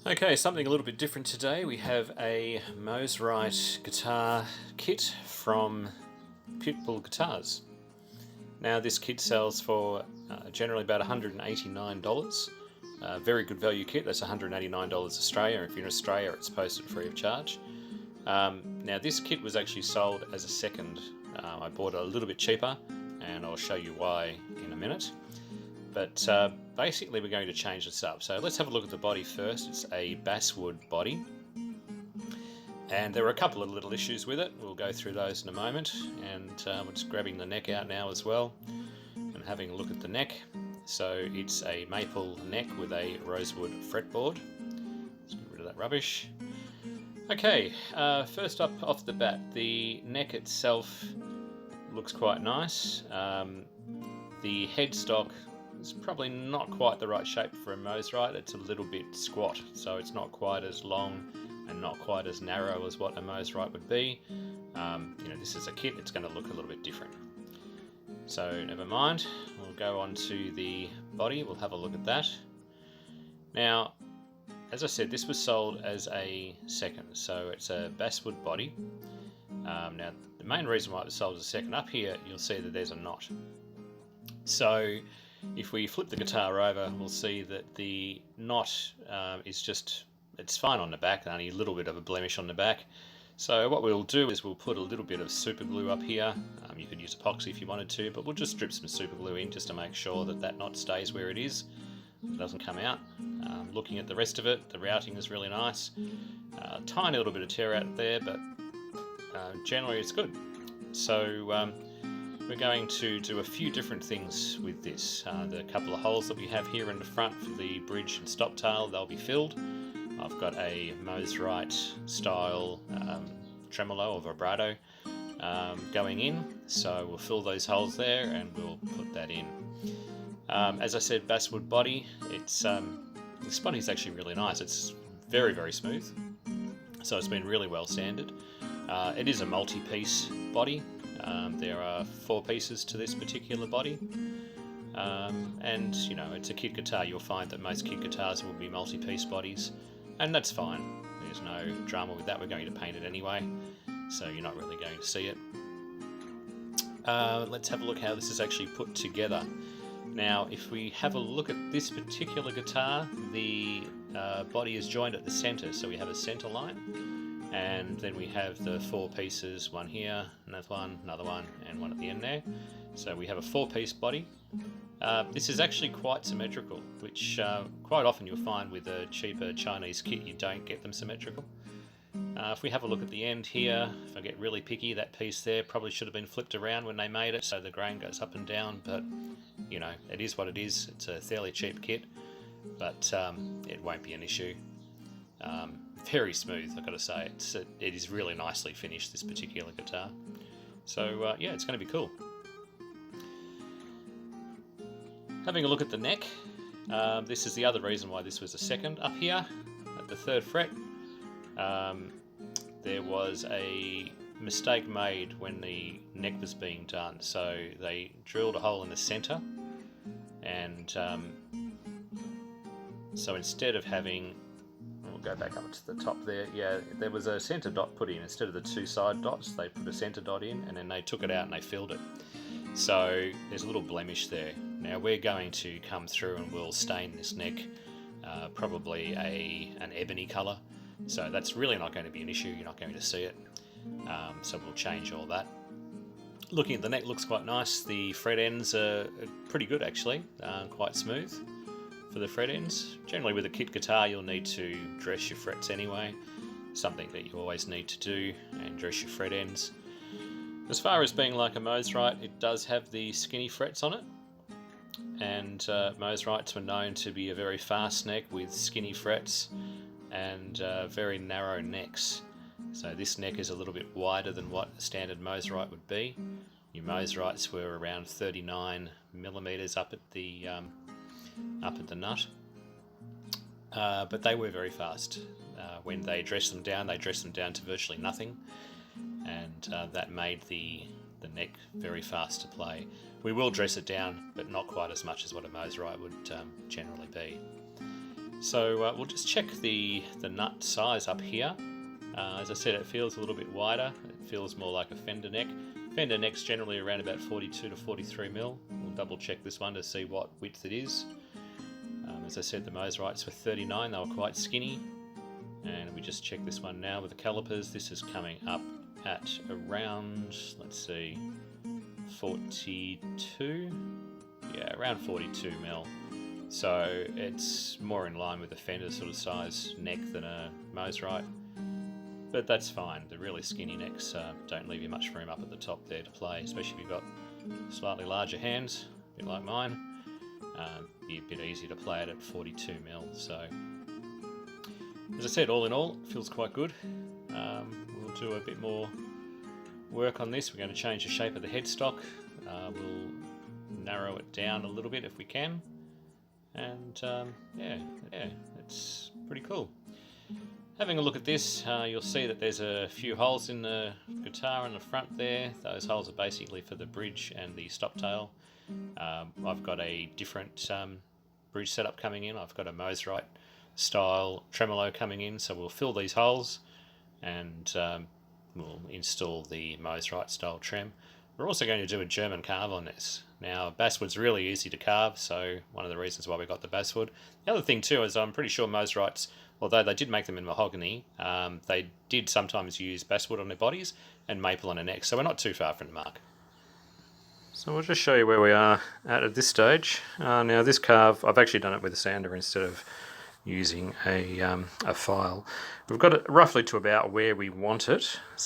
Okay, something a little bit different today. We have a Mosrite guitar kit from Pitbull Guitars. Now this kit sells for generally about $189. Very good value kit, that's $189 Australia. If you're in Australia, it's posted free of charge. Now this kit was actually sold as a second. I bought it a little bit cheaper, and I'll show you why in a minute. But basically we're going to change this up. So let's have a look at the body first. It's a basswood body. And there are a couple of little issues with it. We'll go through those in a moment. And we're just grabbing the neck out now as well and having a look at the neck. So it's a maple neck with a rosewood fretboard. Let's get rid of that rubbish. Okay, first up off the bat, the neck itself looks quite nice. The headstock is probably not quite the right shape for a Mosrite. It's a little bit squat, so it's not quite as long and not quite as narrow as what a Mosrite would be. This is a kit, it's going to look a little bit different. So never mind, we'll go on to the body, we'll have a look at that. Now, as I said, this was sold as a second, so it's a basswood body. Now, the main reason why it was sold as a second, up here you'll see that there's a knot. So if we flip the guitar over, we'll see that the knot it's fine on the back, only a little bit of a blemish on the back. So what we'll do is we'll put a little bit of super glue up here. You could use epoxy if you wanted to, but we'll just strip some super glue in just to make sure that that knot stays where it is. It doesn't come out. Looking at the rest of it, the routing is really nice. Tiny little bit of tear out there, but generally it's good. So we're going to do a few different things with this. The couple of holes that we have here in the front for the bridge and stop tail, they'll be filled. I've got a Mosrite style tremolo or vibrato going in, so we'll fill those holes there and we'll put that in. As I said, basswood body. This body is actually really nice. It's very, very smooth, so it's been really well sanded. It is a multi-piece body. There are 4 pieces to this particular body, and it's a kit guitar. You'll find that most kit guitars will be multi-piece bodies, and that's fine. There's no drama with that. We're going to paint it anyway, so you're not really going to see it. Let's have a look how this is actually put together. Now, if we have a look at this particular guitar, the body is joined at the centre, so we have a centre line, and then we have the 4 pieces, one here, another one, and one at the end there. So we have a 4-piece body. This is actually quite symmetrical, which quite often you'll find with a cheaper Chinese kit you don't get them symmetrical. If we have a look at the end here, if I get really picky, that piece there probably should have been flipped around when they made it, so the grain goes up and down, but it is what it is. It's a fairly cheap kit, but it won't be an issue. Very smooth, I've got to say. It is really nicely finished, this particular guitar. So yeah, it's going to be cool. Having a look at the neck, this is the other reason why this was a second. Up here at the 3rd fret, there was a mistake made when the neck was being done. So they drilled a hole in the centre, and so instead of having, we'll go back up to the top there, yeah, there was a centre dot put in. Instead of the 2 side dots, they put a centre dot in, and then they took it out and they filled it. So there's a little blemish there. Now we're going to come through and we'll stain this neck probably an ebony colour. So that's really not going to be an issue, you're not going to see it. So we'll change all that. Looking at the neck, looks quite nice. The fret ends are pretty good actually, quite smooth for the fret ends. Generally with a kit guitar you'll need to dress your frets anyway, something that you always need to do, and dress your fret ends. As far as being like a Mosrite, it does have the skinny frets on it, and Mosrites were known to be a very fast neck with skinny frets and very narrow necks. So this neck is a little bit wider than what a standard Mosrite would be. Your Mosrites were around 39mm up at the nut, but they were very fast. When they dressed them down to virtually nothing, and that made the neck very fast to play. We will dress it down, but not quite as much as what a Mosrite would generally be. So we'll just check the nut size up here. As I said, it feels a little bit wider. It feels more like a fender neck. Fender neck's generally around about 42 to 43 mil. We'll double check this one to see what width it is. As I said, the Mosrites were 39, they were quite skinny. And we just check this one now with the calipers. This is coming up at around, let's see, 42? Yeah, around 42 mil. So it's more in line with a Fender sort of size neck than a Mosrite. But that's fine. The really skinny necks don't leave you much room up at the top there to play, especially if you've got slightly larger hands, a bit like mine. Be a bit easier to play it at 42 mil. So, as I said, all in all, it feels quite good. We'll do a bit more work on this. We're going to change the shape of the headstock. We'll narrow it down a little bit if we can. And yeah, it's pretty cool. Having a look at this, you'll see that there's a few holes in the guitar in the front there. Those holes are basically for the bridge and the stop tail. I've got a different bridge setup coming in. I've got a Mosrite style tremolo coming in, so we'll fill these holes and we'll install the Mosrite style trem. We're also going to do a German carve on this. Now, basswood's really easy to carve, so one of the reasons why we got the basswood. The other thing too is I'm pretty sure Mosrites, although they did make them in mahogany, they did sometimes use basswood on their bodies and maple on their necks, so we're not too far from the mark. So I'll just show you where we are at this stage. Now this carve, I've actually done it with a sander instead of using a file. We've got it roughly to about where we want it.